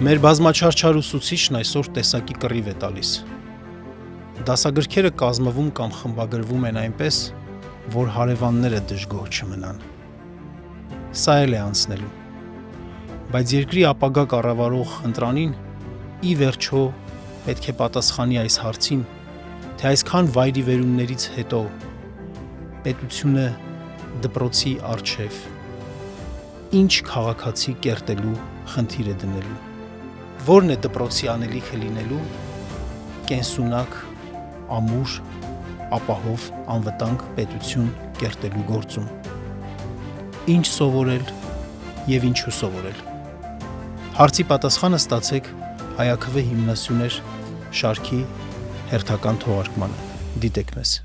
Մեր բազմաչարչար ուսուցիչն այսօր տեսակի կռիվ է տալիս։ Դասագրքերը կազմվում կամ խմբագրվում են այնպես, որ հարևանները դժգոհ չմնան։ Սա էլ է անցնելու։ Բայց երկրի ապագա կառավարող ընտրանին ի վերջո պետք է պատասխանի այս հարցին, թե այսքան վայրիվերումներից հետո պետությունը դպրոցի առջև ինչ քաղաքացի կերտելու խնդիր է դնելու։ Որն է դպրոցի անելիքը լինելու կենսունակ, ամուր, ապահով, անվտանգ պետություն կերտելու գործում։ Ինչ սովորել և ինչու սովորել։ Հարցի պատասխանը ստացեք Հայաքվե հիմնասյուներ շարքի հերթական թողարկմանը։ Դիտեք մեզ։